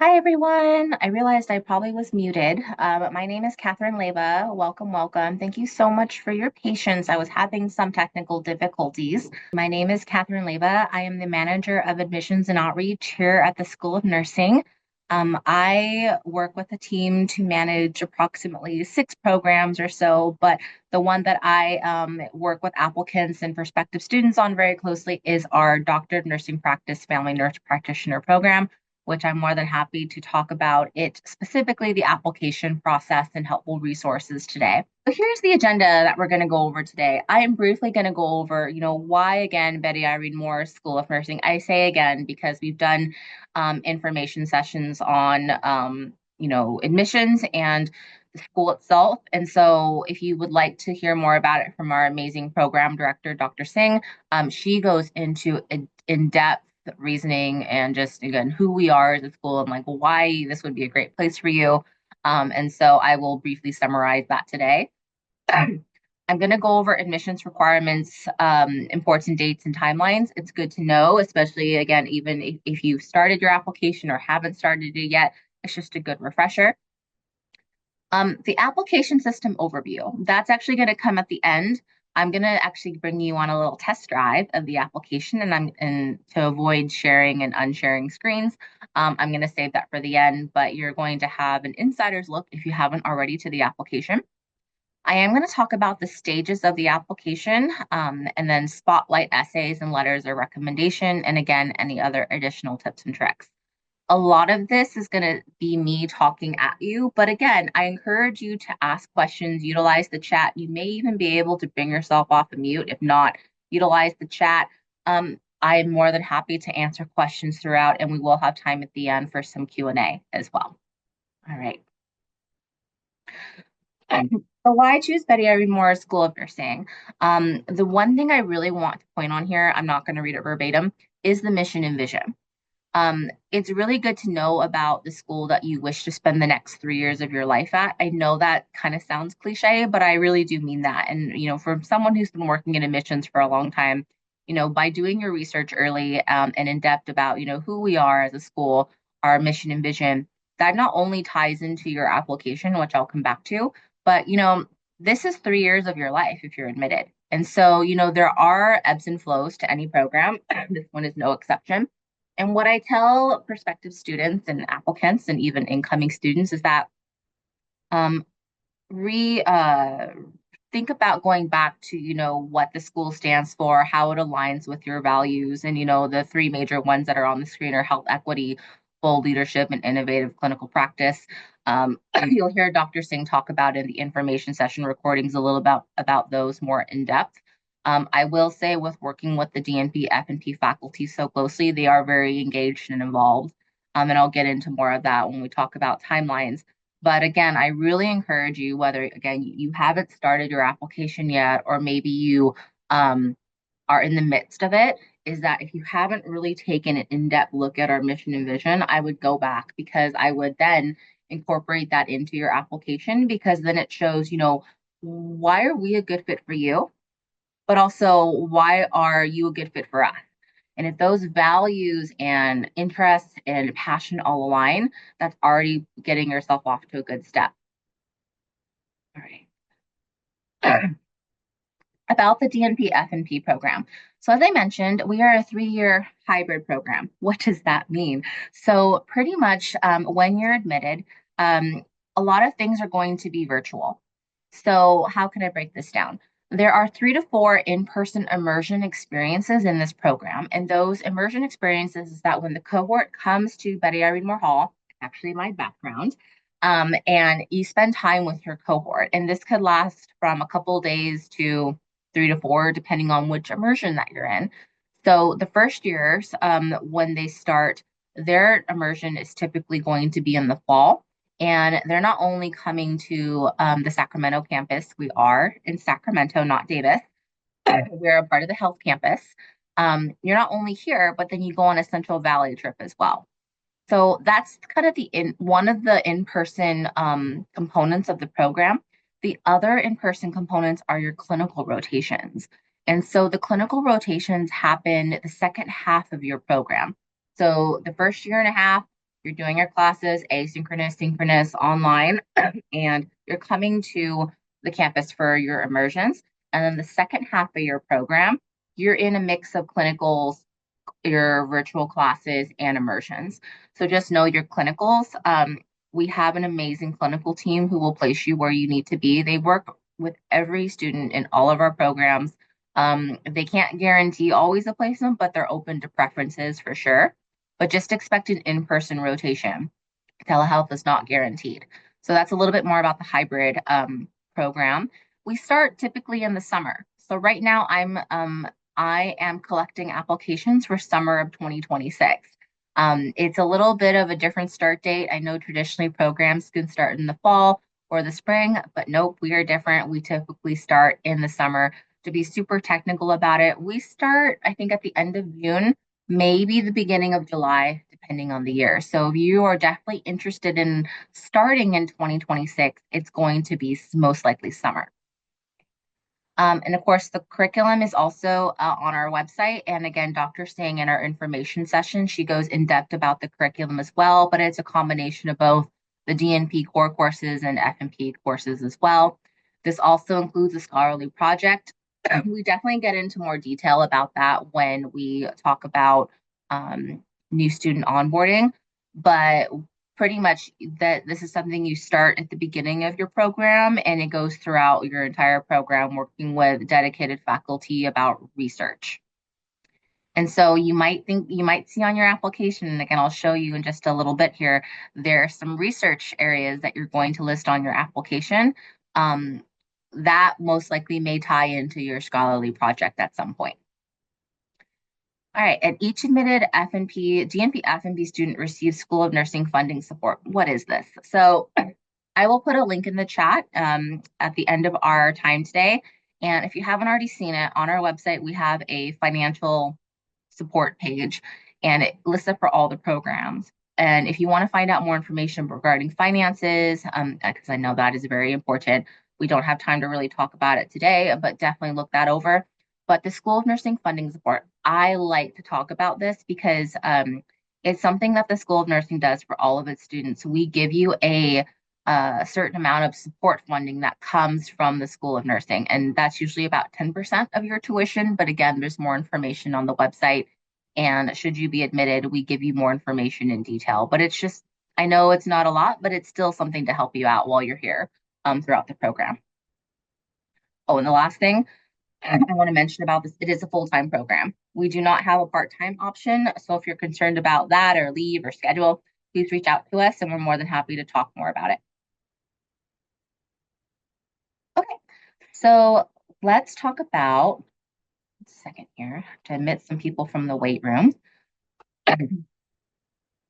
Hi, everyone. I realized I probably was muted. My name is Catherine Leba. Welcome, welcome. Thank you so much for your patience. I was having some technical difficulties. My name is Catherine Leba. I am the manager of admissions and outreach here at the School of Nursing. I work with a team to manage approximately 6 programs or so, but the one that I work with applicants and prospective students on very closely is our Doctor of Nursing Practice Family Nurse Practitioner program, which I'm more than happy to talk about it, specifically the application process and helpful resources today. So here's the agenda that we're going to go over today. I am briefly going to go over, why again, Betty Irene Moore School of Nursing. I say again because we've done information sessions on, admissions and the school itself. And so if you would like to hear more about it from our amazing program director, Dr. Singh, she goes into in-depth reasoning and just again who we are as a school and like why this would be a great place for you. And so I will briefly summarize that today. I'm going to go over admissions requirements, important dates and timelines. It's good to know, especially again, even if you've started your application or haven't started it yet, it's just a good refresher. The application system overview, that's actually going to come at the end. I'm going to actually bring you on a little test drive of the application, and to avoid sharing and unsharing screens, I'm going to save that for the end, but you're going to have an insider's look if you haven't already to the application. I am going to talk about the stages of the application, and then spotlight essays and letters of recommendation, and again, any other additional tips and tricks. A lot of this is going to be me talking at you, but again, I encourage you to ask questions, utilize the chat. You may even be able to bring yourself off of mute. If not, utilize the chat. I am more than happy to answer questions throughout, and we will have time at the end for some Q&A as well. All right. So why choose Betty Irene Moore School of Nursing? The one thing I really want to point on here, I'm not going to read it verbatim, is the mission and vision. It's really good to know about the school that you wish to spend the next 3 years of your life at. I know that kind of sounds cliche, but I really do mean that. And, from someone who's been working in admissions for a long time, by doing your research early and in depth about, who we are as a school, our mission and vision, that not only ties into your application, which I'll come back to, but, this is 3 years of your life if you're admitted. And so, there are ebbs and flows to any program. This one is no exception. And what I tell prospective students and applicants and even incoming students is that um, re think about going back to what the school stands for, how it aligns with your values, and the three major ones that are on the screen are health equity, full leadership, and innovative clinical practice. You'll hear Dr. Singh talk about in the information session recordings a little about those more in depth. I will say with working with the DNP-FNP faculty so closely, they are very engaged and involved. And I'll get into more of that when we talk about timelines. But again, I really encourage you, whether again you haven't started your application yet, or maybe you are in the midst of it, is that if you haven't really taken an in-depth look at our mission and vision, I would go back because I would then incorporate that into your application because then it shows, why are we a good fit for you? But also, why are you a good fit for us? And if those values and interests and passion all align, that's already getting yourself off to a good step. All right. About the DNP-FNP program. So as I mentioned, we are a 3-year hybrid program. What does that mean? So pretty much when you're admitted, a lot of things are going to be virtual. So how can I break this down? There are 3 to 4 in-person immersion experiences in this program. And those immersion experiences is that when the cohort comes to Betty Irene Moore Hall, actually my background, and you spend time with your cohort. And this could last from a couple days to 3 to 4, depending on which immersion that you're in. So the first years, when they start, their immersion is typically going to be in the fall. And they're not only coming to the Sacramento campus, we are in Sacramento, not Davis. We're a part of the health campus. You're not only here, but then you go on a Central Valley trip as well. So that's kind of one of the in-person components of the program. The other in-person components are your clinical rotations. And so the clinical rotations happen the second half of your program. So the first year and a half, You're doing your classes asynchronous, synchronous, online, and you're coming to the campus for your immersions. And then the second half of your program, you're in a mix of clinicals, your virtual classes, and immersions. So just know your clinicals. We have an amazing clinical team who will place you where you need to be. They work with every student in all of our programs. They can't guarantee always a placement, but they're open to preferences for sure. But just expect an in-person rotation. Telehealth is not guaranteed. So that's a little bit more about the hybrid program. We start typically in the summer. So right now I am collecting applications for summer of 2026. It's a little bit of a different start date. I know traditionally programs can start in the fall or the spring, but nope, we are different. We typically start in the summer. To be super technical about it, we start, I think, at the end of June, maybe the beginning of July, depending on the year. So if you are definitely interested in starting in 2026, it's going to be most likely summer. And of course, the curriculum is also on our website. And again, Dr. Singh in our information session, she goes in depth about the curriculum as well, but it's a combination of both the DNP core courses and FNP courses as well. This also includes a scholarly project. We definitely get into more detail about that when we talk about new student onboarding, but pretty much that this is something you start at the beginning of your program and it goes throughout your entire program working with dedicated faculty about research. And so you might see on your application, and again, I'll show you in just a little bit here, there are some research areas that you're going to list on your application. That most likely may tie into your scholarly project at some point. All right, and each admitted FNP, DNP FNP student receives School of Nursing funding support. What is this? So I will put a link in the chat at the end of our time today. And if you haven't already seen it, on our website, we have a financial support page and it lists up for all the programs. And if you want to find out more information regarding finances, because I know that is very important, we don't have time to really talk about it today, but definitely look that over. But the School of Nursing funding support, I like to talk about this because it's something that the School of Nursing does for all of its students. We give you a certain amount of support funding that comes from the School of Nursing, and that's usually about 10% of your tuition. But again, there's more information on the website. And should you be admitted, we give you more information in detail. But it's just, I know it's not a lot, but it's still something to help you out while you're here throughout the program. Oh, and the last thing I want to mention about this, it is a full-time program. We do not have a part-time option. So if you're concerned about that or leave or schedule, please reach out to us and we're more than happy to talk more about it. Okay, so let's talk about, a second here, to admit some people from the weight room.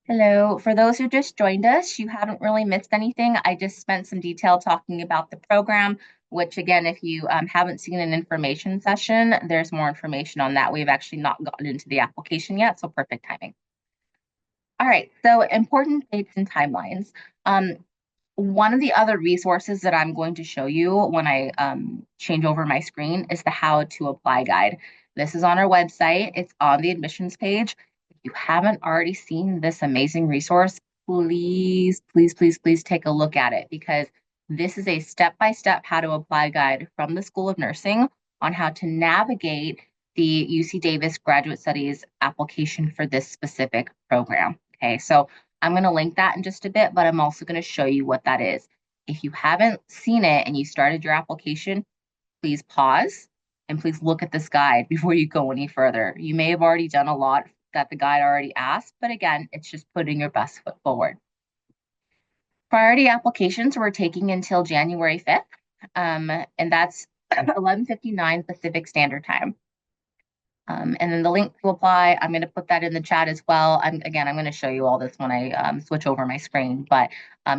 Hello. For those who just joined us, you haven't really missed anything. I just spent some detail talking about the program, which again, if you haven't seen an information session, there's more information on that. We've actually not gotten into the application yet, so perfect timing. All right, so important dates and timelines. One of the other resources that I'm going to show you when I change over my screen is the How to Apply guide. This is on our website. It's on the admissions page. If you haven't already seen this amazing resource, please, please, please, please take a look at it because this is a step-by-step how to apply guide from the School of Nursing on how to navigate the UC Davis Graduate Studies application for this specific program. Okay, so I'm going to link that in just a bit, but I'm also going to show you what that is. If you haven't seen it and you started your application, please pause and please look at this guide before you go any further. You may have already done a lot that the guide already asked, but again, it's just putting your best foot forward. Priority applications we're taking until January 5th, and that's 11:59 Pacific Standard Time. And then the link to apply, I'm going to put that in the chat as well. I'm going to show you all this when I switch over my screen, but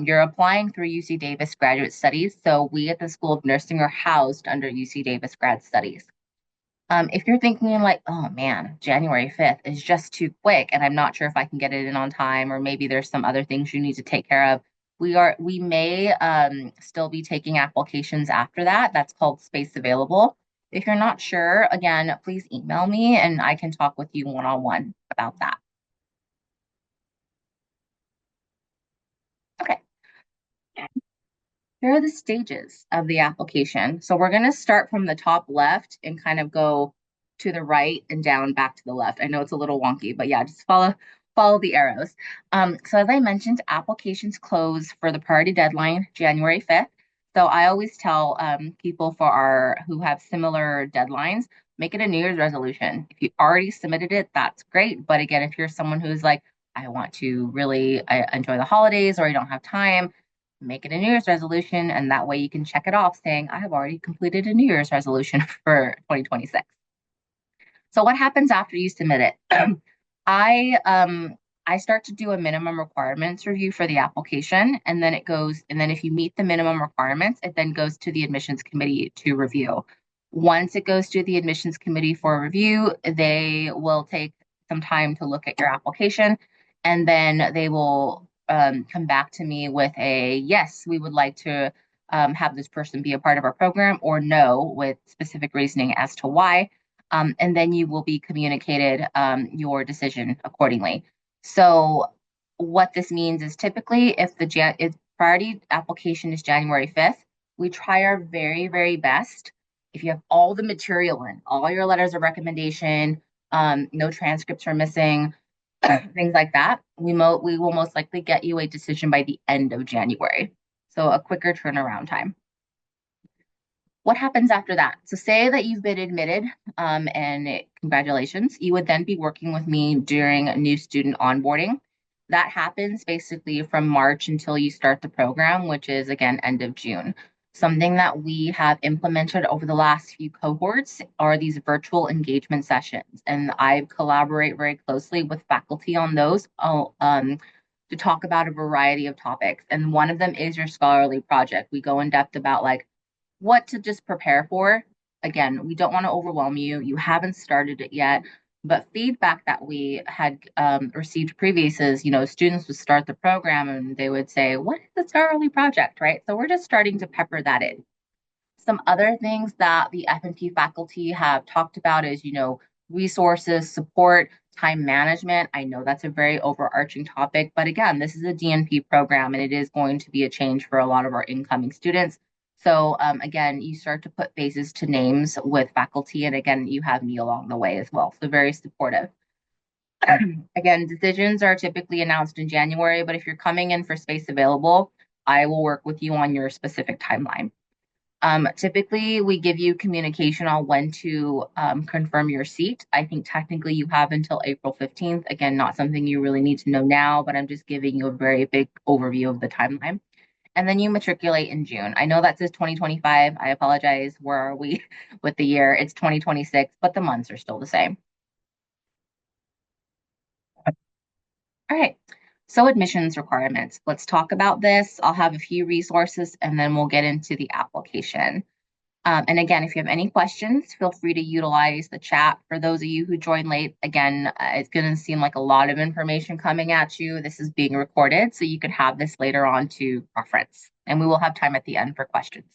you're applying through UC Davis Graduate Studies. So we at the School of Nursing are housed under UC Davis Grad Studies. If you're thinking like, oh man, January 5th is just too quick and I'm not sure if I can get it in on time, or maybe there's some other things you need to take care of, we may still be taking applications after that. That's called space available. If you're not sure, again, please email me and I can talk with you one-on-one about that. Here are the stages of the application. So we're going to start from the top left and kind of go to the right and down back to the left. I know it's a little wonky, but yeah, just follow the arrows. So as I mentioned, applications close for the priority deadline January 5th. So I always tell people for our who have similar deadlines, make it a New Year's resolution. If you already submitted it, that's great. But again, if you're someone who's like, I want to really enjoy the holidays or I don't have time, make it a New Year's resolution, and that way you can check it off saying, I have already completed a New Year's resolution for 2026. So what happens after you submit it? I start to do a minimum requirements review for the application, and then if you meet the minimum requirements, it then goes to the admissions committee to review. Once it goes to the admissions committee for review, they will take some time to look at your application, and then they will come back to me with a yes, we would like to have this person be a part of our program, or no, with specific reasoning as to why. And then you will be communicated your decision accordingly. So what this means is typically if priority application is January 5th, we try our very, very best. If you have all the material in, all your letters of recommendation, no transcripts are missing, things like that, we will most likely get you a decision by the end of January. So a quicker turnaround time. What happens after that? So say that you've been admitted, and congratulations, you would then be working with me during new student onboarding. That happens basically from March until you start the program, which is again end of June. Something that we have implemented over the last few cohorts are these virtual engagement sessions, and I collaborate very closely with faculty on those to talk about a variety of topics. And one of them is your scholarly project. We go in depth about like what to just prepare for. Again, we don't want to overwhelm you. You haven't started it yet, but feedback that we had received previous is, students would start the program and they would say, what is the scholarly project, right? So we're just starting to pepper that in. Some other things that the FNP faculty have talked about is, resources, support, time management. I know that's a very overarching topic, but again, this is a DNP program and it is going to be a change for a lot of our incoming students. So again, you start to put faces to names with faculty, and again, you have me along the way as well. So very supportive. Again, decisions are typically announced in January, but if you're coming in for space available, I will work with you on your specific timeline. Typically, we give you communication on when to confirm your seat. I think technically you have until April 15th. Again, not something you really need to know now, but I'm just giving you a very big overview of the timeline. And then you matriculate in June. I know that says 2025. I apologize. Where are we with the year? It's 2026, but the months are still the same. All right. So admissions requirements. Let's talk about this. I'll have a few resources and then we'll get into the application. And again, if you have any questions, feel free to utilize the chat. For those of you who joined late, again, it's going to seem like a lot of information coming at you. This is being recorded, so you can have this later on to reference. And we will have time at the end for questions.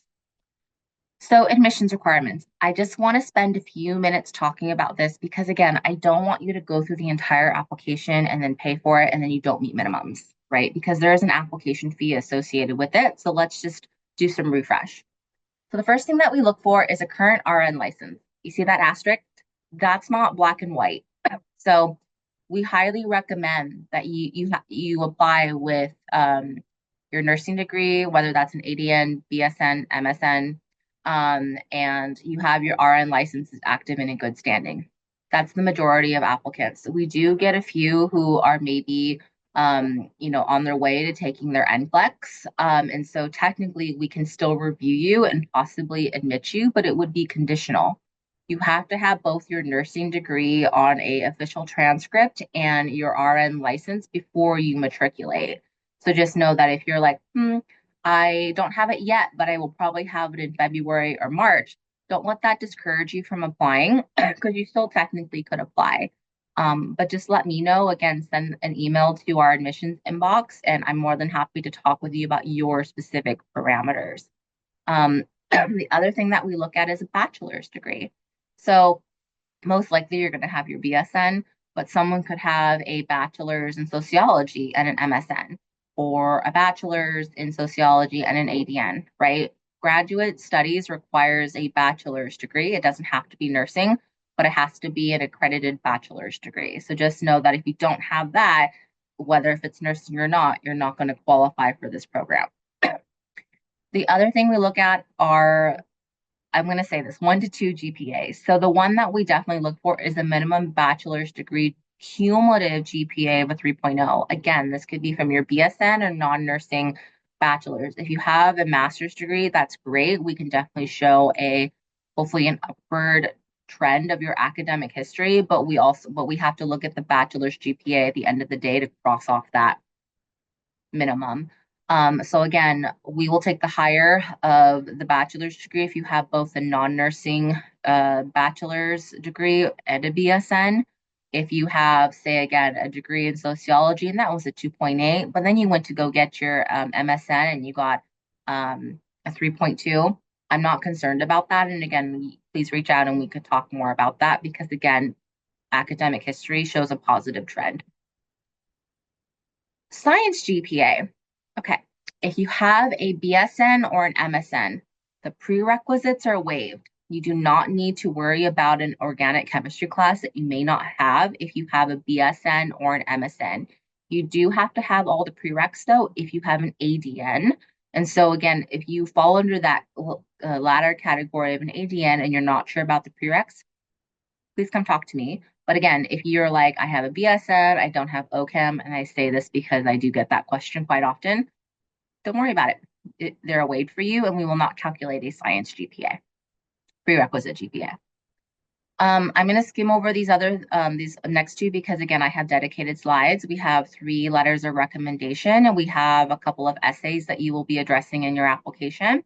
So admissions requirements. I just want to spend a few minutes talking about this because, again, I don't want you to go through the entire application and then pay for it and then you don't meet minimums, right? Because there is an application fee associated with it. So let's just do some refresh. So the first thing that we look for is a current RN license. You see that asterisk? That's not black and white. So we highly recommend that you apply with your nursing degree, whether that's an ADN, BSN, MSN, and you have your RN licenses active and in good standing. That's the majority of applicants. We do get a few who are maybe on their way to taking their NCLEX. And so technically we can still review you and possibly admit you, but it would be conditional. You have to have both your nursing degree on a official transcript and your RN license before you matriculate. So just know that if you're like, I don't have it yet, but I will probably have it in February or March, don't let that discourage you from applying because you still technically could apply. But just let me know. Again, send an email to our admissions inbox, and I'm more than happy to talk with you about your specific parameters. The other thing that we look at is a bachelor's degree. So most likely you're going to have your BSN, but someone could have a bachelor's in sociology and an MSN. or a bachelor's in sociology and an ADN, right? Graduate studies requires a bachelor's degree. It doesn't have to be nursing, but it has to be an accredited bachelor's degree. So just know that if you don't have that, whether if it's nursing or not, you're not going to qualify for this program. The other thing we look at are, I'm going to say this, 1 to 2 GPAs. So the one that we definitely look for is a minimum bachelor's degree cumulative GPA of a 3.0. Again, this could be from your BSN or non-nursing bachelor's. If you have a master's degree, that's great. We can definitely show hopefully an upward trend of your academic history, but we have to look at the bachelor's GPA at the end of the day to cross off that minimum. So again, we will take the higher of the bachelor's degree if you have both a non-nursing bachelor's degree and a BSN. If you have, say again, a degree in sociology, and that was a 2.8, but then you went to go get your MSN and you got a 3.2, I'm not concerned about that. And again, please reach out and we could talk more about that because again, academic history shows a positive trend. Science GPA. Okay. If you have a BSN or an MSN, the prerequisites are waived. You do not need to worry about an organic chemistry class that you may not have if you have a BSN or an MSN. You do have to have all the prereqs though if you have an ADN. And so again, if you fall under that latter category of an ADN and you're not sure about the prereqs, please come talk to me. But again, if you're like, I have a BSN, I don't have OChem, and I say this because I do get that question quite often, don't worry about it. They're a wait for you, and we will not calculate a science GPA, prerequisite GPA. I'm going to skim over these next two because again, I have dedicated slides. We have 3 letters of recommendation, and we have a couple of essays that you will be addressing in your application.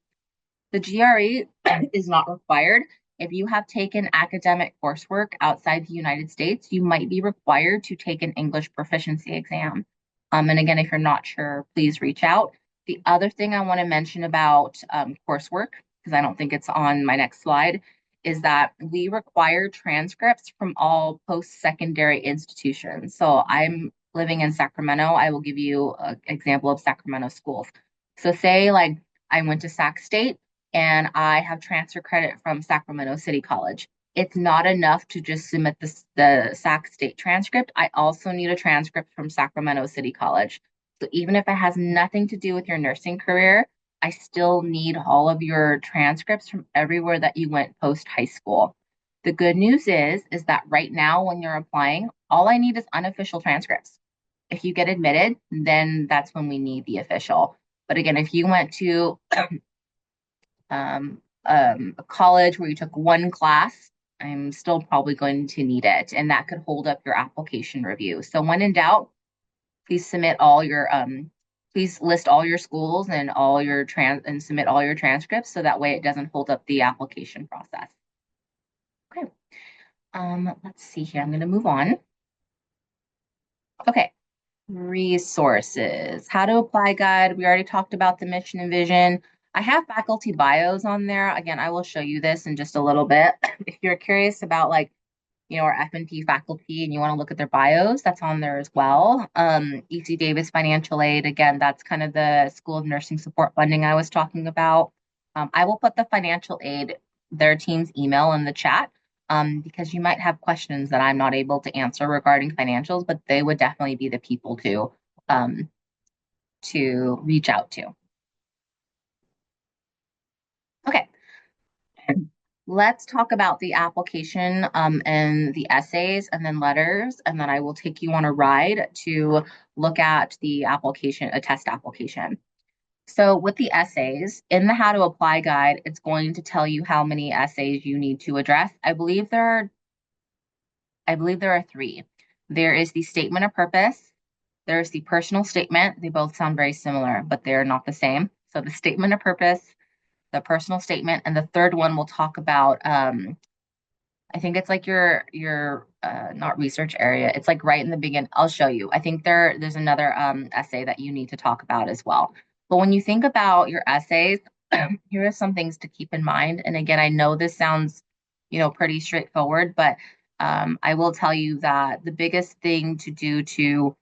The GRE is not required. If you have taken academic coursework outside the United States, you might be required to take an English proficiency exam. And again, if you're not sure, please reach out. The other thing I want to mention about coursework, because I don't think it's on my next slide, is that we require transcripts from all post-secondary institutions. So I'm living in Sacramento. I will give you an example of Sacramento schools. So say like I went to Sac State and I have transfer credit from Sacramento City College. It's not enough to just submit the Sac State transcript. I also need a transcript from Sacramento City College. So even if it has nothing to do with your nursing career, I still need all of your transcripts from everywhere that you went post high school. The good news is that right now when you're applying, all I need is unofficial transcripts. If you get admitted, then that's when we need the official. But again, if you went to a college where you took one class, I'm still probably going to need it, and that could hold up your application review. So when in doubt, please submit all your please list all your schools and submit all your transcripts so that way it doesn't hold up the application process. Okay. Let's see here. I'm going to move on. Okay. Resources. How to apply guide. We already talked about the mission and vision. I have faculty bios on there. Again, I will show you this in just a little bit. If you're curious about like, our FNP faculty and you want to look at their bios, that's on there as well. EC Davis Financial Aid, again, that's kind of the School of Nursing Support funding I was talking about. I will put the financial aid, their team's email in the chat because you might have questions that I'm not able to answer regarding financials, but they would definitely be the people to reach out to. Okay. Let's talk about the application and the essays and then letters, and then I will take you on a ride to look at the application, a test application. So with the essays, in the How to Apply guide, it's going to tell you how many essays you need to address. I believe there are 3. There is the statement of purpose, there's the personal statement. They both sound very similar, but they're not the same. So the statement of purpose, the personal statement, and the third one we'll talk about. I think it's like your not research area. It's like right in the beginning. I'll show you. I think there's another essay that you need to talk about as well. But when you think about your essays, here are some things to keep in mind. And again, I know this sounds, pretty straightforward, but I will tell you that the biggest thing to do to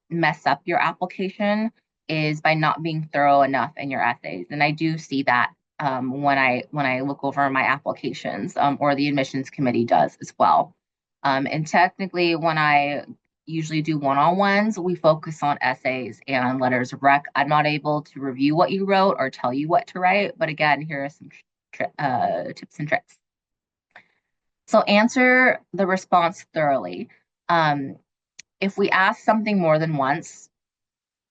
mess up your application is by not being thorough enough in your essays. And I do see that when I look over my applications, or the admissions committee does as well. And technically, when I usually do one-on-ones, we focus on essays and letters of rec. I'm not able to review what you wrote or tell you what to write, but again, here are some tips and tricks. So answer the response thoroughly. Um, if we ask something more than once,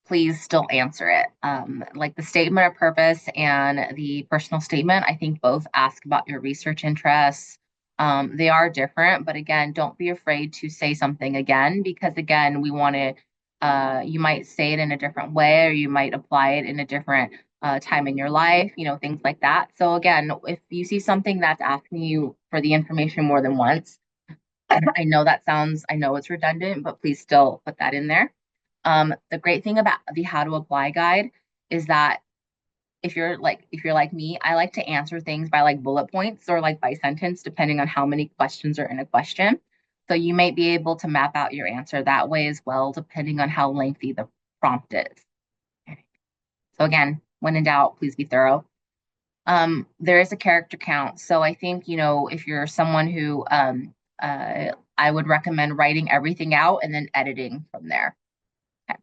please still answer it. Like the statement of purpose and the personal statement, I think both ask about your research interests. They are different, but again, don't be afraid to say something again because again, we want to, you might say it in a different way or you might apply it in a different time in your life, things like that. So again, if you see something that's asking you for the information more than once, I know it's redundant, but please still put that in there. The great thing about the how to apply guide is that if you're like me, I like to answer things by like bullet points or like by sentence, depending on how many questions are in a question. So you might be able to map out your answer that way as well, depending on how lengthy the prompt is. So again, when in doubt, please be thorough. There is a character count. So I think, if you're someone who I would recommend writing everything out and then editing from there. Okay.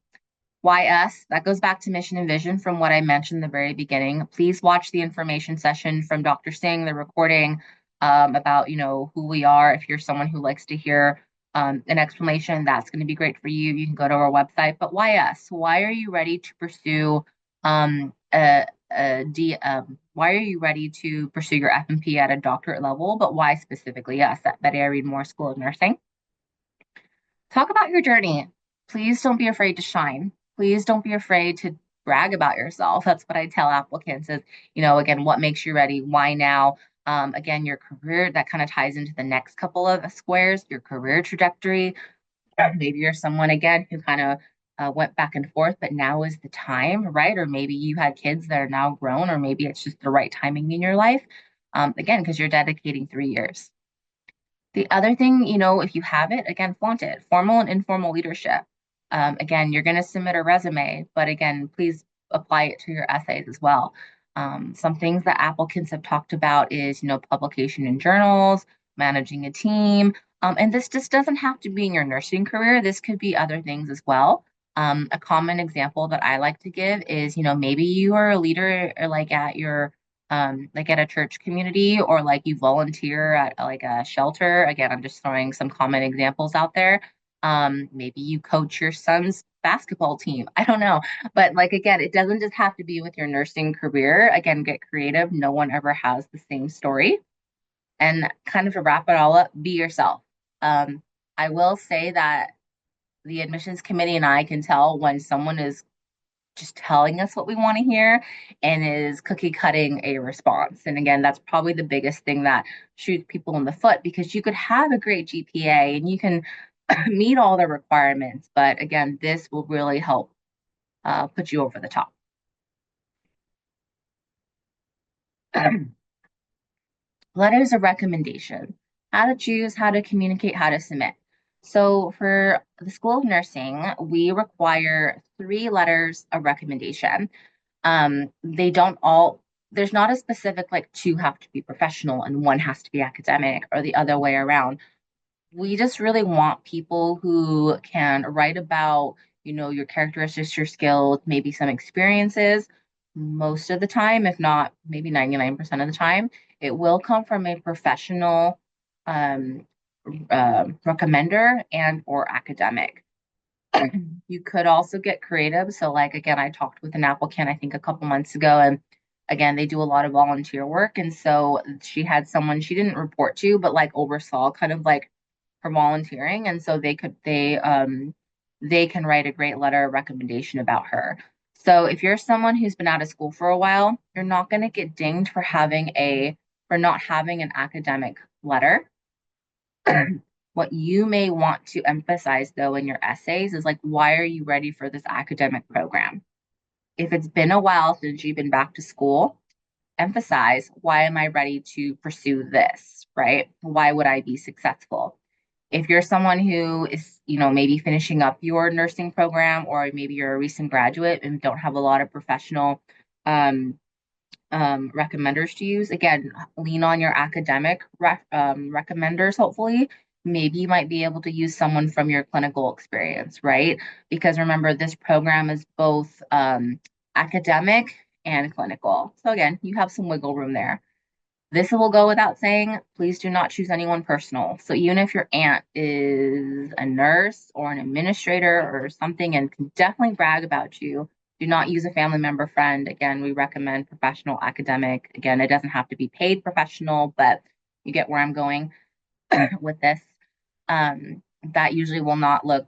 Why us? That goes back to mission and vision from what I mentioned in the very beginning. Please watch the information session from Dr. Singh, the recording about, who we are. If you're someone who likes to hear an explanation, that's going to be great for you. You can go to our website. But why us? Why are you ready to pursue why are you ready to pursue your FNP at a doctorate level? But why specifically us at Betty Irene Moore School of Nursing? Talk about your journey. Please don't be afraid to shine. Please don't be afraid to brag about yourself. That's what I tell applicants is, again, what makes you ready? Why now? Again, your career, that kind of ties into the next couple of squares, your career trajectory. Maybe you're someone, again, who kind of went back and forth, but now is the time, right? Or maybe you had kids that are now grown, or maybe it's just the right timing in your life. Again, because you're dedicating 3 years. The other thing, if you have it, again, flaunt it. Formal and informal leadership. Again, you're going to submit a resume, but again, please apply it to your essays as well. Some things that applicants have talked about is, publication in journals, managing a team. And this just doesn't have to be in your nursing career. This could be other things as well. A common example that I like to give is, maybe you are a leader or like at a church community or like you volunteer at like a shelter. Again, I'm just throwing some common examples out there. Maybe you coach your son's basketball team. I don't know. But like again, it doesn't just have to be with your nursing career. Again, get creative. No one ever has the same story. And kind of to wrap it all up, be yourself. I will say that the admissions committee and I can tell when someone is just telling us what we want to hear and is cookie cutting a response. And again, that's probably the biggest thing that shoots people in the foot because you could have a great GPA and you can meet all the requirements. But again, this will really help put you over the top. Letters of recommendation, how to choose, how to communicate, how to submit. So for the School of Nursing, we require 3 letters of recommendation. They don't all, there's not a specific like two have to be professional and one has to be academic or the other way around. We just really want people who can write about, your characteristics, your skills, maybe some experiences. Most of the time, if not maybe 99% of the time, it will come from a professional um, recommender and or academic. You could also get creative. So, like again, I talked with an applicant I think a couple months ago, and again, they do a lot of volunteer work. And so she had someone she didn't report to, but like oversaw kind of like her volunteering. And so they can write a great letter of recommendation about her. So if you're someone who's been out of school for a while, you're not going to get dinged for not having an academic letter. What you may want to emphasize though in your essays is like, why are you ready for this academic program? If it's been a while since you've been back to school, emphasize, why am I ready to pursue this, right? Why would I be successful? If you're someone who is, maybe finishing up your nursing program, or maybe you're a recent graduate and don't have a lot of professional um, recommenders to use, again, lean on your academic recommenders, hopefully. Maybe you might be able to use someone from your clinical experience, right? Because remember, this program is both academic and clinical. So again, you have some wiggle room there. This will go without saying, please do not choose anyone personal. So even if your aunt is a nurse or an administrator or something and can definitely brag about you, do not use a family member friend. Again, we recommend professional academic. Again, it doesn't have to be paid professional, but you get where I'm going with this. That usually will not look,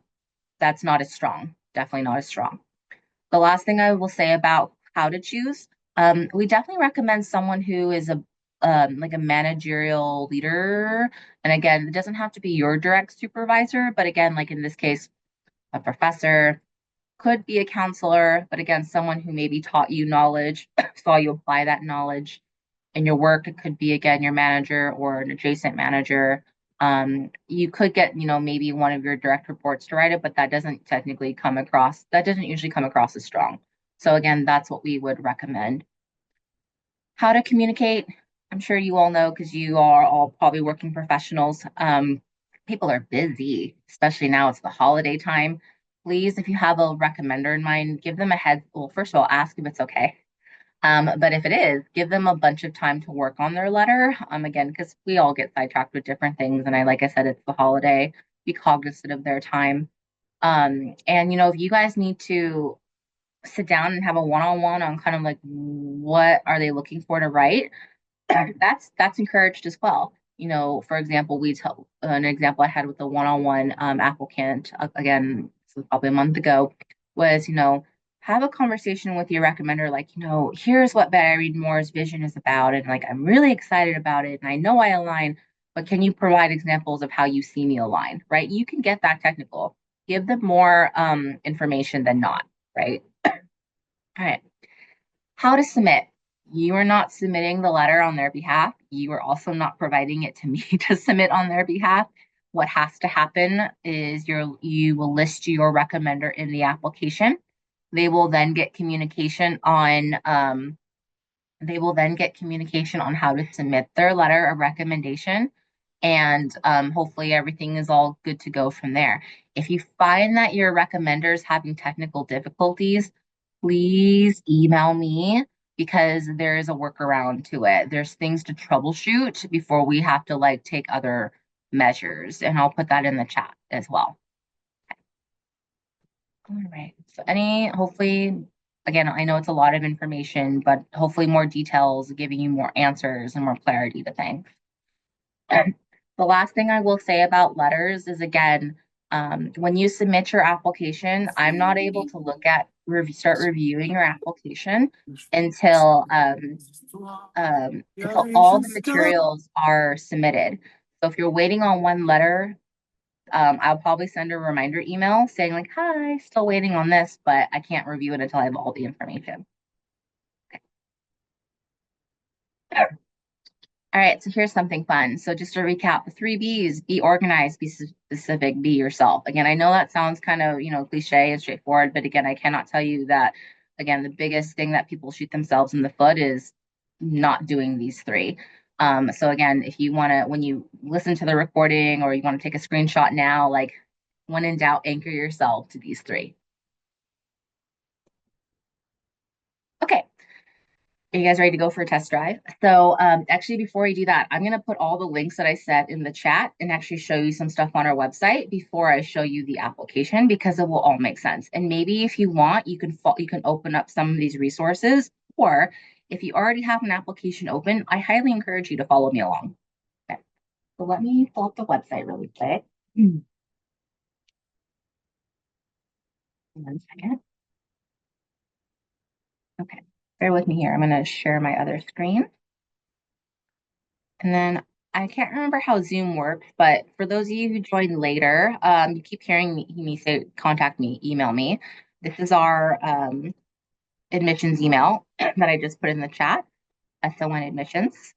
that's not as strong. Definitely not as strong. The last thing I will say about how to choose, we definitely recommend someone who is a like a managerial leader. And again, it doesn't have to be your direct supervisor, but again, like in this case, a professor could be a counselor, but again, someone who maybe taught you knowledge, saw you apply that knowledge in your work. It could be again your manager or an adjacent manager. You could get, maybe one of your direct reports to write it, but that doesn't technically come across, that doesn't usually come across as strong. So again, that's what we would recommend. How to communicate, I'm sure you all know because you are all probably working professionals. People are busy, especially now it's the holiday time. Please, if you have a recommender in mind, give them a head. Well, first of all, ask if it's okay. But if it is, give them a bunch of time to work on their letter. Again, because we all get sidetracked with different things. And like I said, it's the holiday. Be cognizant of their time. And if you guys need to sit down and have a one-on-one on kind of like what are they looking for to write, that's encouraged as well. For example, we tell an example I had with the one-on-one applicant, again, this was probably a month ago, was, have a conversation with your recommender, like, here's what Irene Moore's vision is about, and like, I'm really excited about it, and I know I align, but can you provide examples of how you see me align, right? You can get that technical. Give them more information than not, right? All right. How to submit. You are not submitting the letter on their behalf. You are also not providing it to me to submit on their behalf. What has to happen is you will list your recommender in the application. They will then get communication on how to submit their letter of recommendation. And hopefully everything is all good to go from there. If you find that your recommender is having technical difficulties, please email me because there is a workaround to it. There's things to troubleshoot before we have to like take other measures. And I'll put that in the chat as well. All right. So hopefully, again, I know it's a lot of information, but hopefully more details, giving you more answers and more clarity to things. The last thing I will say about letters is again, when you submit your application, I'm not able to start reviewing your application until all the materials are submitted. So if you're waiting on one letter, I'll probably send a reminder email saying like, "Hi, still waiting on this, but I can't review it until I have all the information." All right, so here's something fun. So just to recap, the three B's: be organized, be specific, be yourself. Again, I know that sounds kind of, cliche and straightforward, but again, I cannot tell you that, again, the biggest thing that people shoot themselves in the foot is not doing these three. So again, if you want to, when you listen to the recording or you want to take a screenshot now, like when in doubt, anchor yourself to these three. Okay. Are you guys ready to go for a test drive? So actually, before we do that, I'm going to put all the links that I set in the chat and actually show you some stuff on our website before I show you the application because it will all make sense. And maybe if you want, you can open up some of these resources, or if you already have an application open, I highly encourage you to follow me along. Okay. So let me pull up the website really quick. 1 second. Okay. Bear with me here. I'm going to share my other screen. And then I can't remember how Zoom works, but for those of you who joined later, you keep hearing me say, contact me, email me. This is our admissions email that I just put in the chat, SO1 admissions.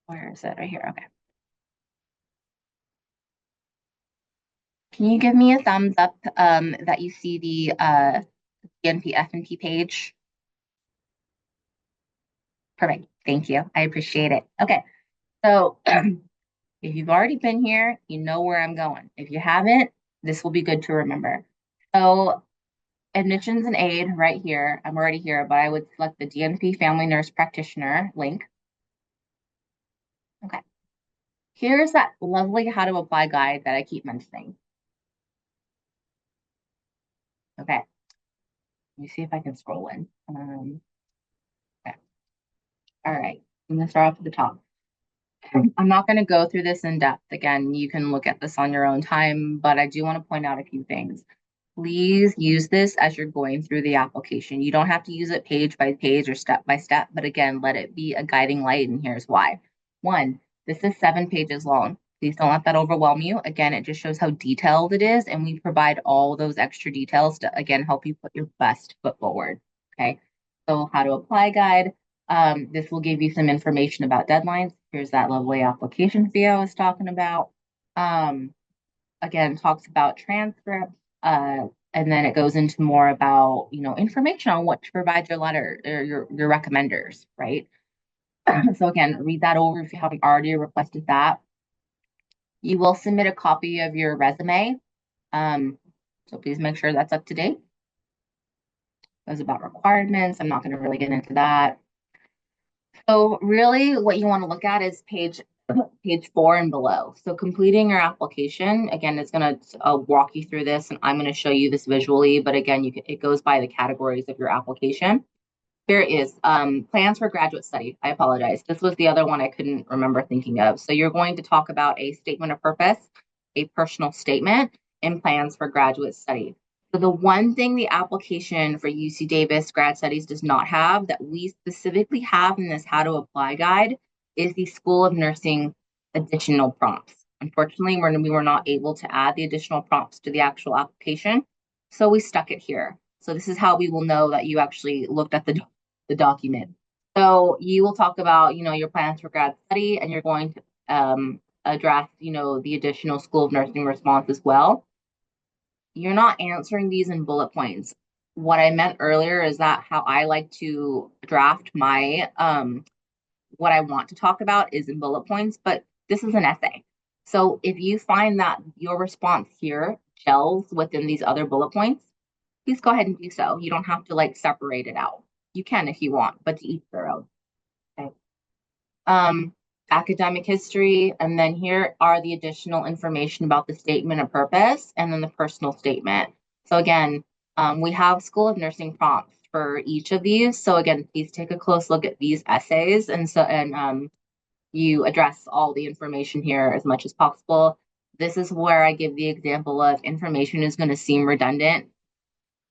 Where is it? Right here. Okay. Can you give me a thumbs up that you see the DNP-FNP page? Perfect. Thank you. I appreciate it. Okay. So if you've already been here, you know where I'm going. If you haven't, this will be good to remember. So admissions and aid right here. I'm already here, but I would select the DNP Family Nurse Practitioner link. Okay. Here's that lovely how to apply guide that I keep mentioning. Okay. Let me see if I can scroll in. Okay. All right. I'm going to start off at the top. I'm not going to go through this in depth. Again, you can look at this on your own time, but I do want to point out a few things. Please use this as you're going through the application. You don't have to use it page by page or step by step, but again, let it be a guiding light, and here's why. One, this is 7 pages long. Please don't let that overwhelm you. Again, it just shows how detailed it is, and we provide all those extra details to, again, help you put your best foot forward. Okay, so how to apply guide. This will give you some information about deadlines. Here's that lovely application fee I was talking about. Um, Again, talks about transcripts, and then it goes into more about, information on what to provide your letter or your recommenders, right? So again, read that over if you haven't already requested that. You will submit a copy of your resume. So please make sure that's up to date. That's about requirements. I'm not going to really get into that. So really what you want to look at is page 4 and below. So completing your application, again, it's going to walk you through this, and I'm going to show you this visually, but again, it goes by the categories of your application. Here is plans for graduate study. I apologize. This was the other one I couldn't remember thinking of. So you're going to talk about a statement of purpose, a personal statement, and plans for graduate study. So the one thing the application for UC Davis grad studies does not have that we specifically have in this how to apply guide is the School of Nursing additional prompts. Unfortunately, we were not able to add the additional prompts to the actual application, so we stuck it here. So this is how we will know that you actually looked at the document. So you will talk about, your plans for grad study, and you're going to address, the additional School of Nursing response as well. You're not answering these in bullet points. What I meant earlier is that how I like to draft my what I want to talk about is in bullet points, but this is an essay. So if you find that your response here gels within these other bullet points, please go ahead and do so. You don't have to separate it out. You can if you want, but to each their own. Okay. Academic history, and then here are the additional information about the statement of purpose and then the personal statement. So again, we have School of Nursing prompts for each of these. So again, please take a close look at these essays, and you address all the information here as much as possible. This is where I give the example of information is going to seem redundant.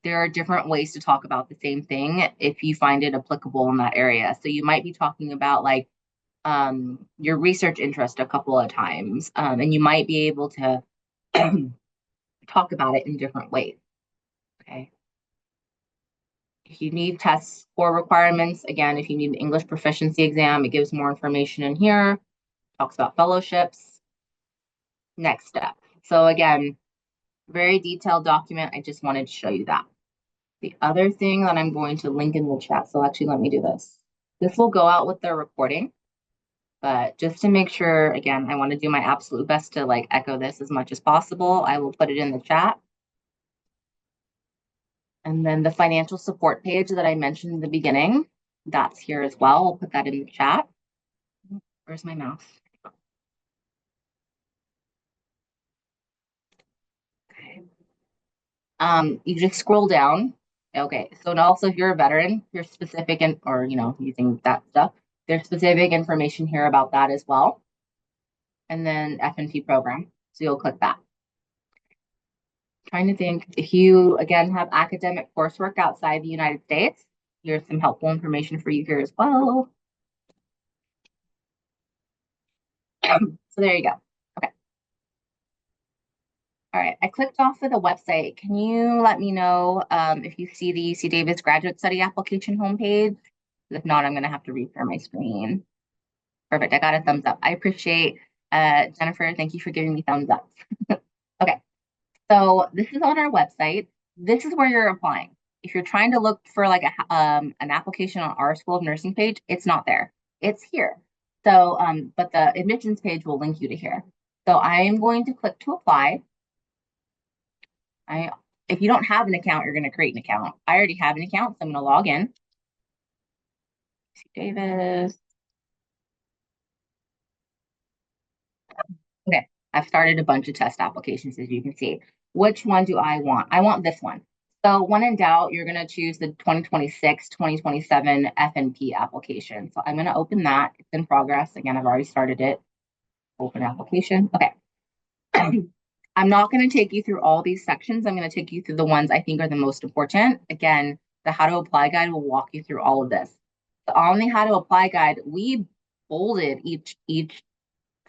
There are different ways to talk about the same thing if you find it applicable in that area. So you might be talking about your research interest a couple of times, and you might be able to talk about it in different ways. Okay. If you need test score requirements, again, if you need an English proficiency exam, it gives more information in here. Talks about fellowships. Next step. So again, very detailed document. I just wanted to show you that. The other thing that I'm going to link in the chat, so actually let me do this. This will go out with the recording, but just to make sure, again, I want to do my absolute best to echo this as much as possible. I will put it in the chat. And then the financial support page that I mentioned in the beginning, that's here as well. I'll put that in the chat. Where's my mouse? Okay. You just scroll down. Okay, so and also if you're a veteran, you're specific or using that stuff, there's specific information here about that as well. And then FNP program. So you'll click that. Trying to think if you again have academic coursework outside the United States, here's some helpful information for you here as well. So there you go. Okay. All right, I clicked off of the website. Can you let me know if you see the UC Davis graduate study application homepage? If not, I'm going to have to reshare my screen. Perfect, I got a thumbs up. I appreciate Jennifer. Thank you for giving me thumbs up. Okay, So this is on our website. This is where you're applying. If you're trying to look for like an application on our School of Nursing page, it's not there. It's here. So, but the admissions page will link you to here. So I am going to click to apply. I, if you don't have an account, you're going to create an account. I already have an account, so I'm going to log in. Davis. Okay, I've started a bunch of test applications, as you can see. Which one do I want? I want this one. So when in doubt, you're going to choose the 2026-2027 FNP application. So I'm going to open that. It's in progress. Again, I've already started it. Open application. Okay. I'm not going to take you through all these sections. I'm going to take you through the ones I think are the most important. Again, the how to apply guide will walk you through all of this. So on the how to apply guide, we bolded each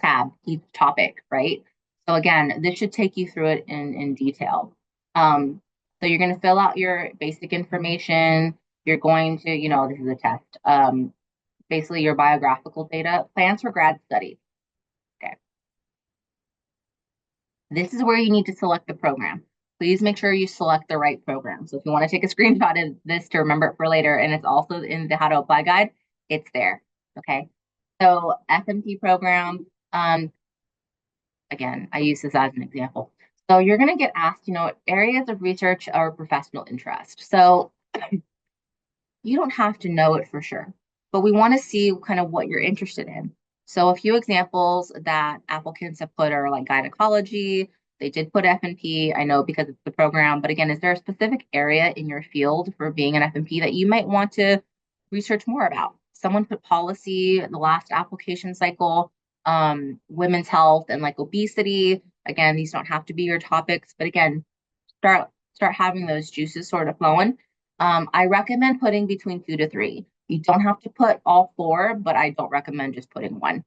tab, each topic, right? So again, this should take you through it in detail. So you're going to fill out your basic information. You're going to, this is a test. Basically your biographical data, plans for grad studies. Okay. This is where you need to select the program. Please make sure you select the right program. So if you want to take a screenshot of this to remember it for later, and it's also in the how to apply guide, it's there. Okay. So FNP program, again, I use this as an example. So you're going to get asked, areas of research or professional interest. So you don't have to know it for sure, but we want to see kind of what you're interested in. So a few examples that applicants have put are like gynecology. They did put FNP, I know because it's the program, but again, is there a specific area in your field for being an FNP that you might want to research more about? Someone put policy, the last application cycle, women's health and like obesity. Again, these don't have to be your topics, but again, start having those juices sort of flowing. I recommend putting between 2 to 3. You don't have to put all 4, but I don't recommend just putting 1.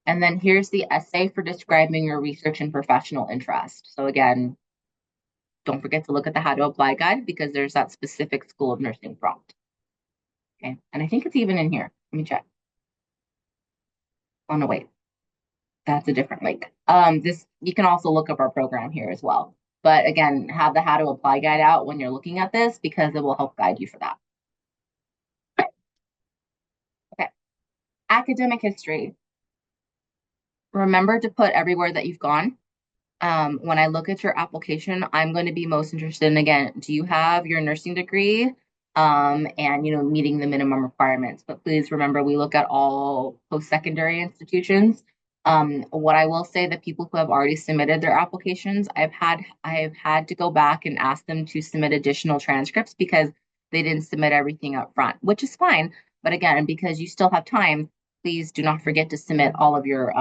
And then here's the essay for describing your research and professional interest. So again, don't forget to look at the how to apply guide because there's that specific School of Nursing prompt. Okay, and I think it's even in here. Let me check. Oh no, wait, that's a different link. This you can also look up our program here as well. But again, have the how to apply guide out when you're looking at this because it will help guide you for that. Okay, academic history. Remember to put everywhere that you've gone. When I look at your application, I'm going to be most interested in, again, do you have your nursing degree? And, meeting the minimum requirements. But please remember, we look at all post-secondary institutions. What I will say that people who have already submitted their applications, I have had to go back and ask them to submit additional transcripts because they didn't submit everything up front, which is fine. But again, because you still have time, please do not forget to submit all of your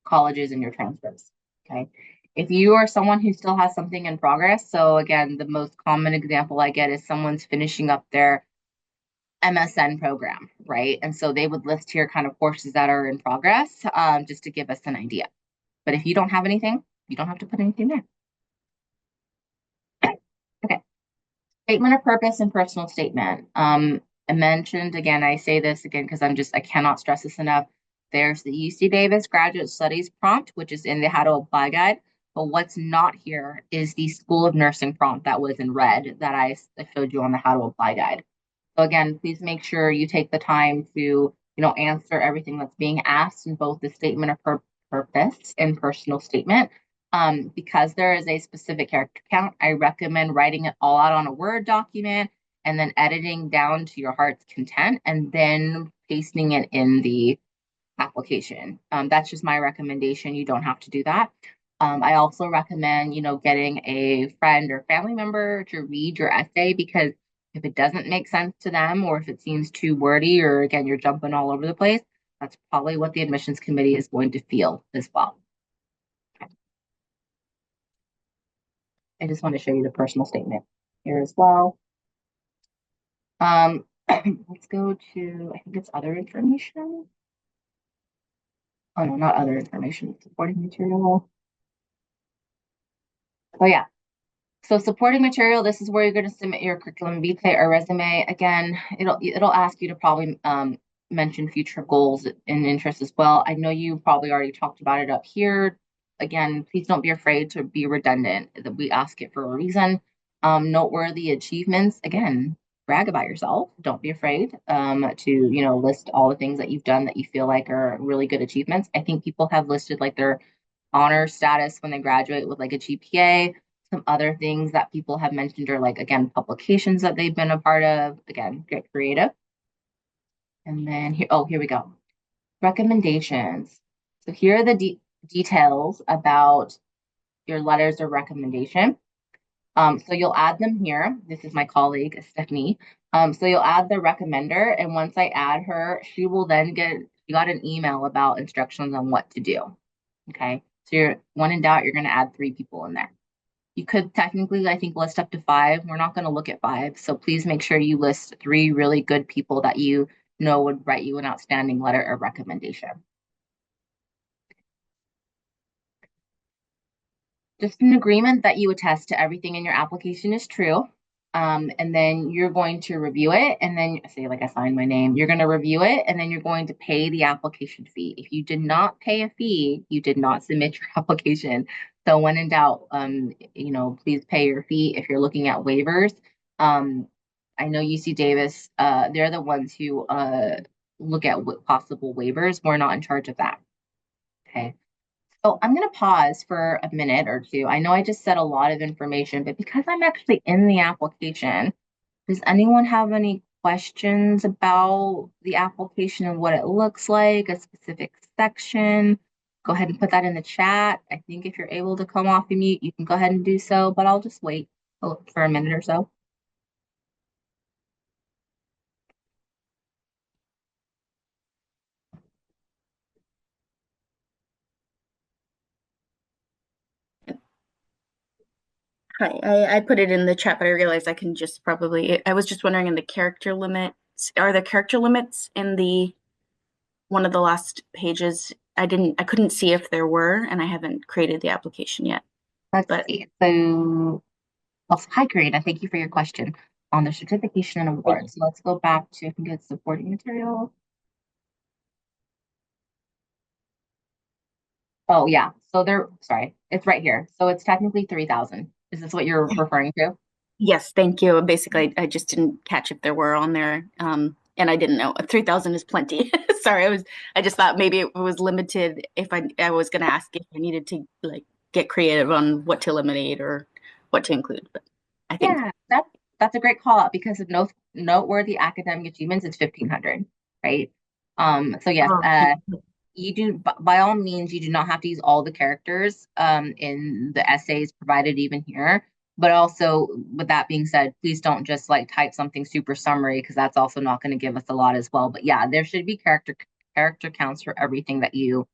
colleges and your transcripts. Okay. If you are someone who still has something in progress, so again, the most common example I get is someone's finishing up their MSN program, right? And so they would list here kind of courses that are in progress, just to give us an idea. But if you don't have anything, you don't have to put anything there. Okay. Statement of purpose and personal statement. I mentioned, again, I say this again because I cannot stress this enough. There's the UC Davis Graduate Studies prompt, which is in the how to apply guide. But what's not here is the School of Nursing prompt that was in red that I showed you on the how to apply guide. So again, please make sure you take the time to, answer everything that's being asked in both the statement of purpose and personal statement. Because there is a specific character count, I recommend writing it all out on a Word document and then editing down to your heart's content and then pasting it in the application. That's just my recommendation. You don't have to do that. I also recommend, getting a friend or family member to read your essay because if it doesn't make sense to them or if it seems too wordy or again, you're jumping all over the place, that's probably what the admissions committee is going to feel as well. I just want to show you the personal statement here as well. Let's go to, I think it's other information. Oh no, not other information, supporting material. Oh yeah. So supporting material, this is where you're going to submit your curriculum vitae or resume. Again, it'll ask you to probably mention future goals and interests as well. I know you probably already talked about it up here. again, please don't be afraid to be redundant. That we ask it for a reason. Noteworthy achievements, again, brag about yourself. Don't be afraid to, list all the things that you've done that you feel like are really good achievements. I think people have listed like their honor status when they graduate with like a GPA. Some other things that people have mentioned are like, again, publications that they've been a part of. Again, get creative. And then here, oh, here we go. Recommendations. So here are the details about your letters of recommendation. So you'll add them here. This is my colleague, Stephanie. So you'll add the recommender, and once I add her, she will then she got an email about instructions on what to do. Okay. So you're when in doubt, you're going to add 3 people in there. You could technically, I think, list up to 5. We're not going to look at 5. So please make sure you list 3 really good people that you know would write you an outstanding letter of recommendation. Just an agreement that you attest to everything in your application is true. And then you're going to review it. And then say, like I signed my name, you're going to review it. And then you're going to pay the application fee. If you did not pay a fee, you did not submit your application. So when in doubt, please pay your fee. If you're looking at waivers, I know UC Davis, they're the ones who look at possible waivers. We're not in charge of that. Okay. So I'm going to pause for a minute or two. I know I just said a lot of information, but because I'm actually in the application, does anyone have any questions about the application and what it looks like, a specific section? Go ahead and put that in the chat. I think if you're able to come off of mute, you can go ahead and do so, but I'll just wait for a minute or so. Hi, I put it in the chat, but I realized I can just probably, I was just wondering in the character limits, are there character limits in the one of the last pages? I couldn't see if there were, and I haven't created the application yet. Let's But see. So, well, hi, Karina. Thank you for your question on the certification and awards. So let's go back to, I think it's supporting material. Oh, yeah. So sorry, it's right here. So it's technically 3,000. Is this what you're referring to? yes, thank you. Basically, I just didn't catch if there were on there. And I didn't know. 3,000 is plenty. Sorry, I just thought maybe it was limited if I was gonna ask if I needed to like get creative on what to eliminate or what to include. But I think Yeah, that's a great call out because of noteworthy academic achievements is 1,500, right? So yes, oh, you do by all means you do not have to use all the characters in the essays provided even here. But also, with that being said, please don't just like type something super summary because that's also not going to give us a lot as well. But yeah, there should be character counts for everything that you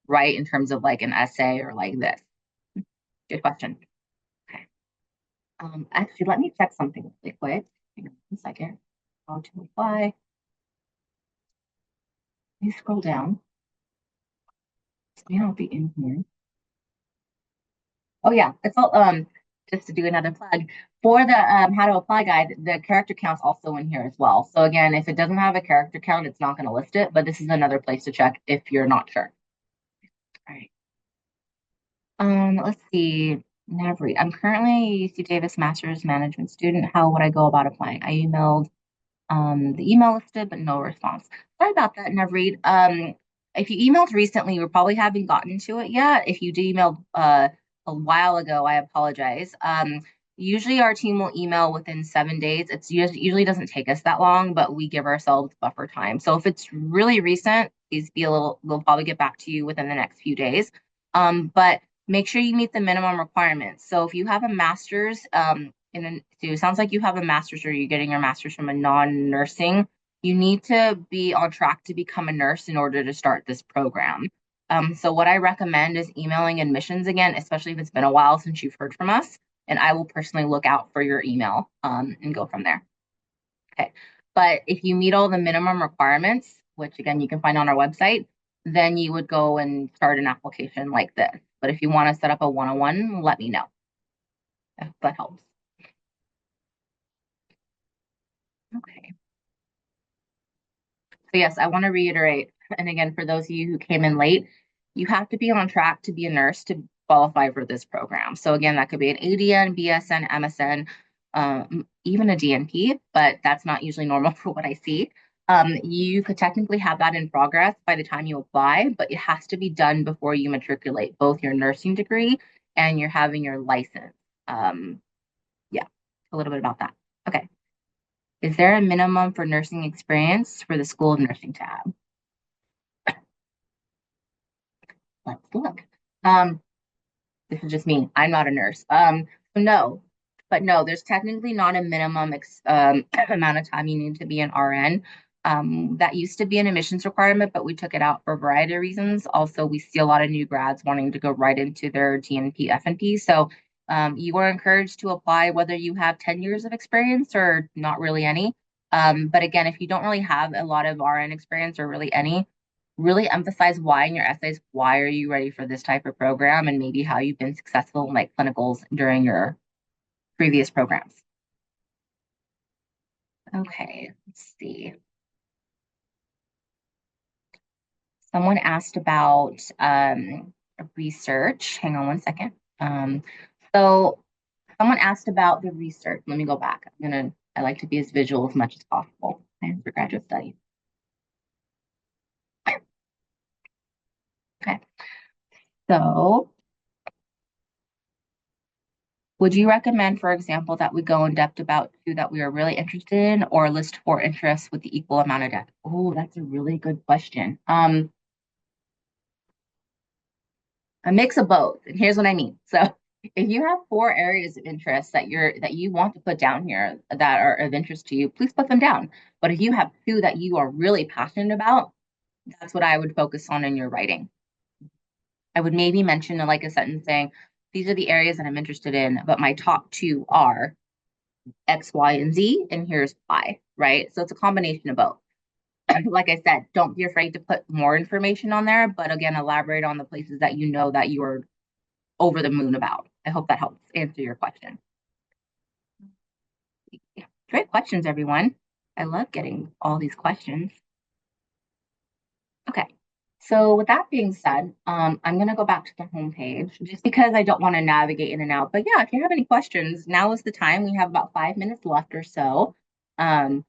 write in terms of like an essay or like this. Good question. Okay. Actually, let me check something really quick. Hang on 1 second. How to apply. Let me scroll down. This may not be in here. Oh yeah, it's all just to do another plug for the how to apply guide. The character count's also in here as well. So again, if it doesn't have a character count, it's not going to list it. But this is another place to check if you're not sure. All right. Let's see. Navreed. I'm currently a UC Davis Master's Management student. How would I go about applying? I emailed the email listed, but no response. Sorry about that, Navreed. If you emailed recently, we probably haven't gotten to it yet. If you emailed a while ago, I apologize. Usually our team will email within 7 days. Usually doesn't take us that long, but we give ourselves buffer time. So if it's really recent, please be a little, we'll probably get back to you within the next few days. But make sure you meet the minimum requirements. So if you have a master's, so it sounds like you have a master's or you're getting your master's from a non-nursing, you need to be on track to become a nurse in order to start this program. So what I recommend is emailing admissions again, especially if it's been a while since you've heard from us, and I will personally look out for your email and go from there. Okay. But if you meet all the minimum requirements, which again you can find on our website, then you would go and start an application like this. But if you want to set up a one-on-one, let me know if that helps. Okay. So yes, I want to reiterate, and again, for those of you who came in late, you have to be on track to be a nurse to qualify for this program. So again, that could be an ADN, BSN, MSN, even a DNP, but that's not usually normal for what I see. You could technically have that in progress by the time you apply, but it has to be done before you matriculate both your nursing degree and you're having your license. Yeah, a little bit about that. Okay. Is there a minimum for nursing experience for the School of Nursing tab? Let's look. Um, this is just me. I'm not a nurse. No, but no, there's technically not a minimum amount of time you need to be an RN. That used to be an admissions requirement, but we took it out for a variety of reasons. Also, we see a lot of new grads wanting to go right into their DNP-FNP. So you are encouraged to apply whether you have 10 years of experience or not really any. But again, if you don't really have a lot of RN experience or really any, really emphasize why in your essays. Why are you ready for this type of program, and maybe how you've been successful in like clinicals during your previous programs. Okay, let's see. Someone asked about research. Hang on one second. So someone asked about the research. Let me go back. I like to be as visual as much as possible and for graduate study. Okay, so would you recommend, for example, that we go in depth about two that we are really interested in, or list four interests with the equal amount of depth? Oh, that's a really good question. A mix of both, and here's what I mean. So, if you have four areas of interest that you want to put down here that are of interest to you, please put them down. But if you have two that you are really passionate about, that's what I would focus on in your writing. I would maybe mention like a sentence saying, "These are the areas that I'm interested in, but my top two are." X, Y, and Z, and here's why, right? So it's a combination of both. Like I said, don't be afraid to put more information on there, but again, elaborate on the places that you know that you are over the moon about. I hope that helps answer your question. Great questions, everyone. I love getting all these questions. Okay. So with that being said, I'm going to go back to the home page just because I don't want to navigate in and out. But yeah, if you have any questions, now is the time. We have about 5 minutes left or so. Um,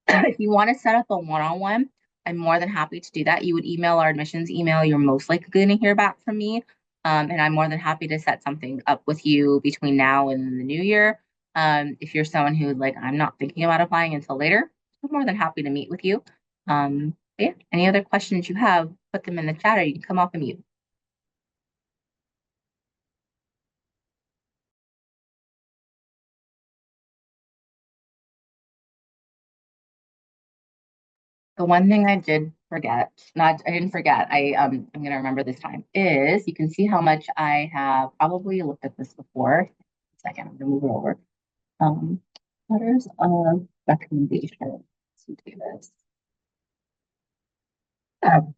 if you want to set up a one-on-one, I'm more than happy to do that. You would email our admissions email. You're most likely going to hear back from me. And I'm more than happy to set something up with you between now and the new year. If you're someone who like, I'm not thinking about applying until later, I'm more than happy to meet with you. Yeah, any other questions you have, put them in the chat or you can come off and mute. The one thing I did forget, not I didn't forget, I'm gonna remember this time, is you can see how much I have probably looked at this before. Second, I'm gonna move it over. Um, letters of recommendation. Let's do this. Um,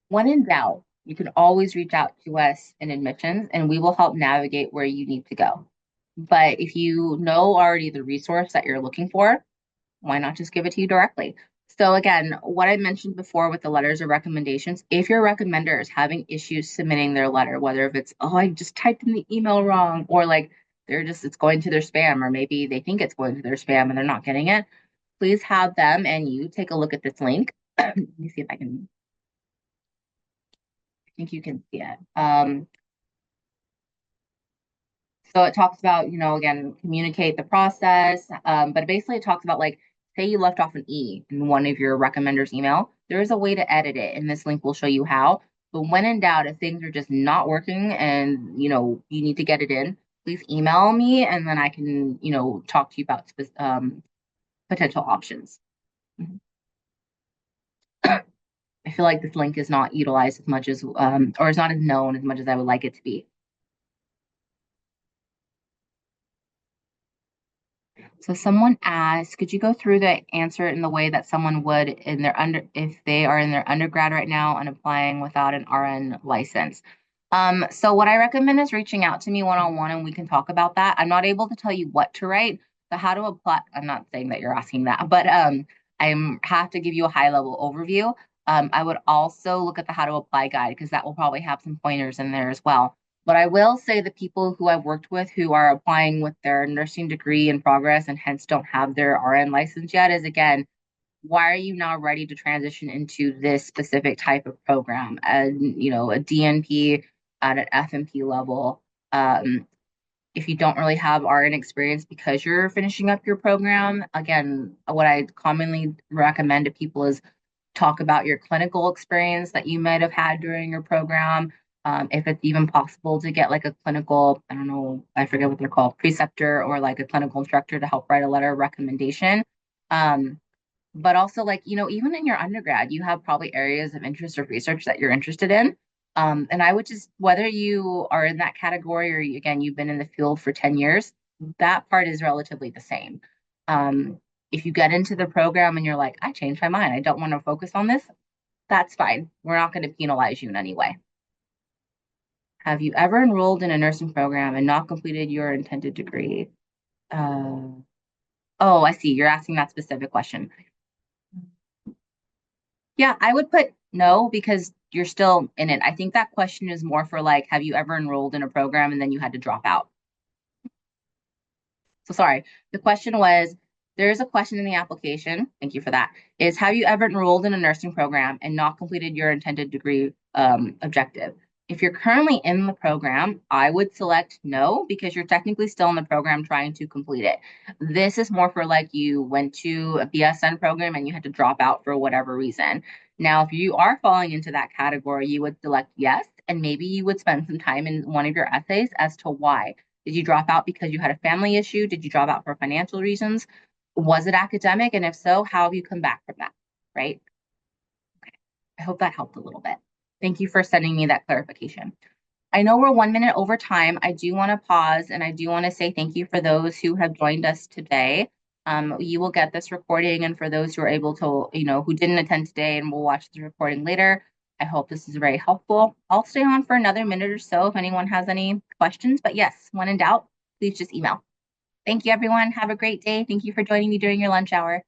when in doubt, you can always reach out to us in admissions and we will help navigate where you need to go. But if you know already the resource that you're looking for, why not just give it to you directly? So again, what I mentioned before with the letters or recommendations, if your recommender is having issues submitting their letter, whether if it's, oh, I just typed in the email wrong, or like it's going to their spam, or maybe they think it's going to their spam and they're not getting it, please have them and you take a look at this link. Let me see if I think you can see it. So it talks about, again, communicate the process. But basically it talks about like, say you left off an E in one of your recommenders email, there is a way to edit it. And this link will show you how. But when in doubt, if things are just not working and, you need to get it in, please email me and then I can, talk to you about potential options. Mhm. I feel like this link is not utilized as much as, or is not as known as much as I would like it to be. So someone asked, could you go through the answer in the way that someone would in their if they are in their undergrad right now and applying without an RN license? So what I recommend is reaching out to me one-on-one and we can talk about that. I'm not able to tell you what to write, but how to apply. I'm not saying that you're asking that, but I have to give you a high level overview. I would also look at the how to apply guide because that will probably have some pointers in there as well. But I will say the people who I've worked with who are applying with their nursing degree in progress and hence don't have their RN license yet is again, why are you now ready to transition into this specific type of program? And a DNP at an FNP level. If you don't really have RN experience because you're finishing up your program, again, what I commonly recommend to people is talk about your clinical experience that you might have had during your program. If it's even possible to get like a clinical, I don't know, I forget what they're called, preceptor or like a clinical instructor to help write a letter of recommendation. Um, but also like even in your undergrad you have probably areas of interest or research that you're interested in, and I would just, whether you are in that category or again you've been in the field for 10 years, that part is relatively the same. If you get into the program and you're like, I changed my mind, I don't want to focus on this, that's fine, we're not going to penalize you in any way. Have you ever enrolled in a nursing program and not completed your intended degree? uh, oh, I see, you're asking that specific question. Yeah, I would put no because you're still in it. I think that question is more for like, have you ever enrolled in a program and then you had to drop out? So sorry. The question was, there is a question in the application. Thank you for that. Is have you ever enrolled in a nursing program and not completed your intended degree objective? If you're currently in the program, I would select no because you're technically still in the program trying to complete it. This is more for like you went to a BSN program and you had to drop out for whatever reason. Now, if you are falling into that category, you would select yes, and maybe you would spend some time in one of your essays as to why. Did you drop out because you had a family issue? Did you drop out for financial reasons? Was it academic? And if so, how have you come back from that? Right? I hope that helped a little bit. Thank you for sending me that clarification. I know we're 1 minute over time. I do want to pause and I do want to say thank you for those who have joined us today. You will get this recording, and for those who are able to, who didn't attend today and will watch the recording later, I hope this is very helpful. I'll stay on for another minute or so if anyone has any questions. But yes, when in doubt, please just email. Thank you, everyone. Have a great day. Thank you for joining me during your lunch hour.